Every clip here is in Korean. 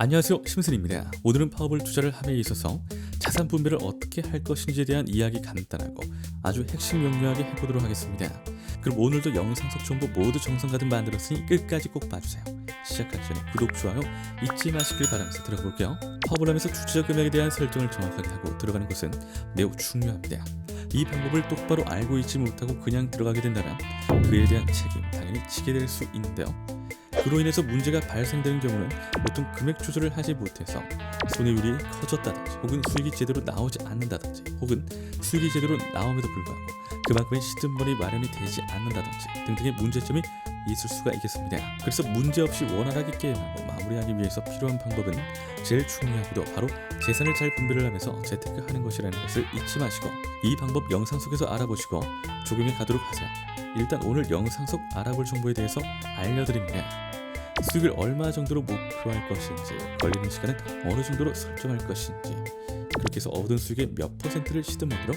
안녕하세요, 심슨입니다. 오늘은 파워볼 투자를 함에 있어서 자산 분배를 어떻게 할 것인지에 대한 이야기 간단하고 아주 핵심 명료하게 해보도록 하겠습니다. 그럼 오늘도 영상 속 정보 모두 정성 가득 만들었으니 끝까지 꼭 봐주세요. 시작하기 전에 구독, 좋아요 잊지 마시길 바라면서 들어가 볼게요. 파워볼 하면서 투자 금액에 대한 설정을 정확하게 하고 들어가는 것은 매우 중요합니다. 이 방법을 똑바로 알고 있지 못하고 그냥 들어가게 된다면 그에 대한 책임 당연히 지게 될 수 있는데요. 그로 인해서 문제가 발생되는 경우는 보통 금액 조절을 하지 못해서 손해율이 커졌다든지 혹은 수익이 제대로 나오지 않는다든지 혹은 수익이 제대로 나옴에도 불구하고 그만큼의 시드머니 마련이 되지 않는다든지 등등의 문제점이 있을 수가 있겠습니다. 그래서 문제없이 원활하게 게임하고 마무리하기 위해서 필요한 방법은 제일 중요하기도 바로 재산을 잘 분배를 하면서 재테크하는 것이라는 것을 잊지 마시고 이 방법 영상 속에서 알아보시고 적용해 가도록 하세요. 일단 오늘 영상 속 알아볼 정보에 대해서 알려드립니다. 수익을 얼마 정도로 목표할 것인지, 걸리는 시간은 어느 정도로 설정할 것인지, 그렇게 해서 얻은 수익의 몇 %를 시드머니로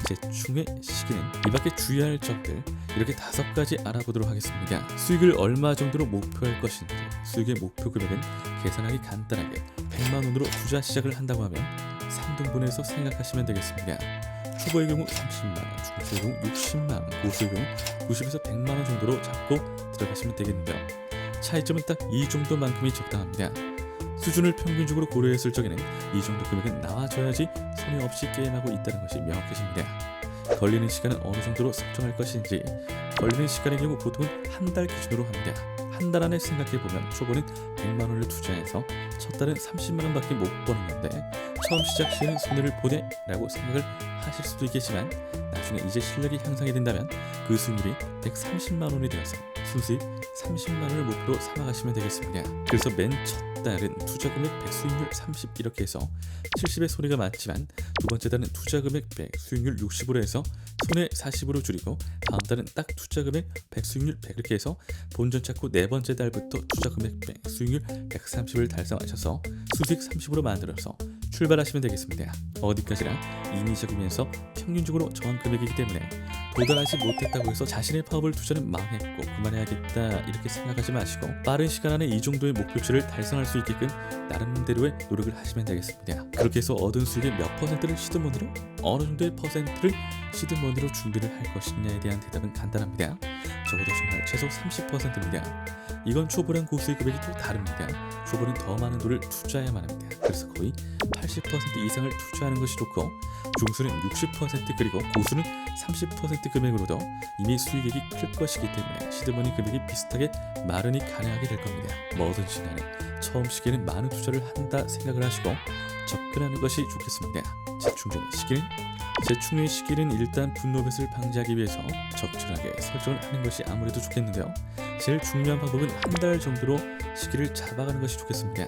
재충의 시기는, 이 밖에 주의할 점들 이렇게 5가지 알아보도록 하겠습니다. 수익을 얼마 정도로 목표할 것인지, 수익의 목표 금액은 계산하기 간단하게 100만 원으로 투자 시작을 한다고 하면 3등분해서 생각하시면 되겠습니다. 초보의 경우 30만 원, 중초의 경우 60만 원, 고수의 경우 90에서 100만 원 정도로 잡고 들어가시면 되겠는데요. 차이점은 딱 이 정도만큼이 적당합니다. 수준을 평균적으로 고려했을 적에는 이 정도 금액은 나와줘야지 손해 없이 게임하고 있다는 것이 명확해집니다. 걸리는 시간은 어느 정도로 설정할 것인지, 걸리는 시간의 경우 보통은 한 달 기준으로 합니다. 한 달 안에 생각해보면 초보는 100만 원을 투자해서 첫 달은 30만 원밖에 못 버는 건데 처음 시작 시에는 손해를 보네 라고 생각을 하실 수도 있겠지만 나중에 이제 실력이 향상이 된다면 그 수익률이 130만 원이 되어서 순수익 30만 원을 목표로 삼아가시면 되겠습니다. 그래서 맨 첫 달은 투자 금액 100, 수익률 30 이렇게 해서 70의 손해가 많지만 두 번째 달은 투자 금액 100, 수익률 60으로 해서 손해 40으로 줄이고 다음 달은 딱 투자 금액 100, 수익률 100 이렇게 해서 본전 찾고 네 번째 달부터 투자 금액 100, 수익률 130을 달성하셔서 수익 30으로 만들어서 출발하시면 되겠습니다. 어디까지나 인위적이면서 평균적으로 정한 금액이기 때문에 도달하지 못했다고 해서 자신의 파워볼 투자는 망했고 그만해야겠다 이렇게 생각하지 마시고 빠른 시간 안에 이 정도의 목표치를 달성할 수 있게끔 나름대로의 노력을 하시면 되겠습니다. 그렇게 해서 얻은 수익의 몇 %를 시드머니로, 어느 정도의 %를 시드머니로 준비를 할 것이냐에 대한 대답은 간단합니다. 적어도 정말 최소 30%입니다. 이건 초보랑 고수의 금액이 또 다릅니다. 초보는 더 많은 돈을 투자해야만 합니다. 그래서 거의 80% 이상을 투자하는 것이 좋고, 중수는 60% 그리고 고수는 30% 금액으로도 이미 수익액이 클 것이기 때문에 시드머니 금액이 비슷하게 마련이 가능하게 될 겁니다. 뭐든지 간에 처음 시기에는 많은 투자를 한다 생각을 하시고 접근하는 것이 좋겠습니다. 재충의 시기는 일단 분노뱃을 방지하기 위해서 적절하게 설정을 하는 것이 아무래도 좋겠는데요. 제일 중요한 방법은 한 달 정도로 시기를 잡아가는 것이 좋겠습니다.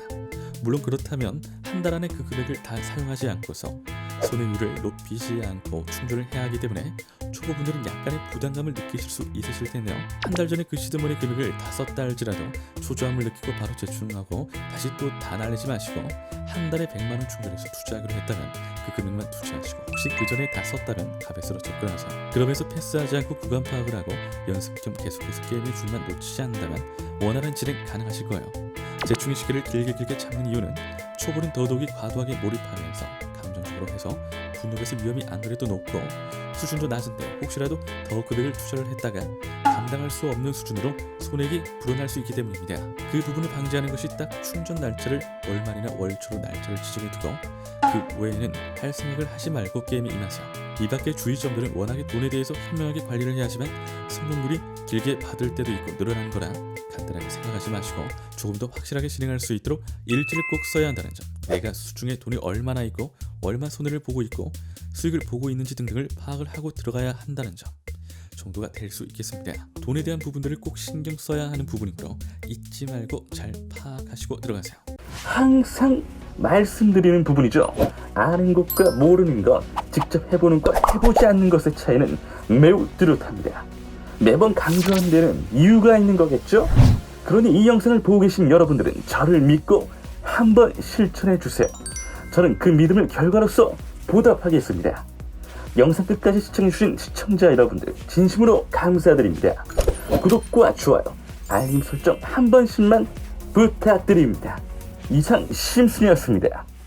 물론 그렇다면 한 달 안에 그 금액을 다 사용하지 않고서 손해율을 높이지 않고 충전을 해야 하기 때문에 초보분들은 약간의 부담감을 느끼실 수 있으실 텐데요. 한 달 전에 그 시드머니 금액을 다 썼다 할지라도 초조함을 느끼고 바로 재충하고 다시 또 다 날리지 마시고 한 달에 100만 원 충전해서 투자하기로 했다면 그 금액만 투자하시고 혹시 그 전에 다 썼다면 값에서로 접근하세요. 그러면서 패스하지 않고 구간 파악을 하고 연습 겸 계속해서 게임의 줄만 놓치지 않는다면 원활한 진행 가능하실 거예요. 재충의 시기를 길게 잡는 이유는 초보는 더더욱이 과도하게 몰입하면서 감정적으로 해서 분노뱃의 위험이 안 그래도 높고 수준도 낮은데 혹시라도 더 금액을 투자를 했다가 감당할 수 없는 수준으로 손해액이 불어날 수 있기 때문입니다. 그 부분을 방지하는 것이 딱 충전 날짜를 월말이나 월초로 날짜를 지정해 두고 그 외에는 할 생각을 하지 말고 게임에 임하세요. 이 밖의 주의점들은 워낙에 돈에 대해서 현명하게 관리를 해야 하지만 성공률이 길게 받을 때도 있고 늘어나는 거라 간단하게 생각하지 마시고 조금 더 확실하게 진행할 수 있도록 일지를 꼭 써야 한다는 점, 내가 수중에 돈이 얼마나 있고 얼마 손해를 보고 있고 수익을 보고 있는지 등등을 파악을 하고 들어가야 한다는 점 정도가 될 수 있겠습니다. 돈에 대한 부분들을 꼭 신경 써야 하는 부분이므로 잊지 말고 잘 파악하시고 들어가세요. 항상 말씀드리는 부분이죠. 아는 것과 모르는 것, 직접 해보는 것, 해보지 않는 것의 차이는 매우 뚜렷합니다. 매번 강조하는 데는 이유가 있는 거겠죠? 그러니 이 영상을 보고 계신 여러분들은 저를 믿고 한번 실천해 주세요. 저는 그 믿음을 결과로서 보답하겠습니다. 영상 끝까지 시청해주신 시청자 여러분들 진심으로 감사드립니다. 구독과 좋아요, 알림 설정 한 번씩만 부탁드립니다. 이상 심순이었습니다.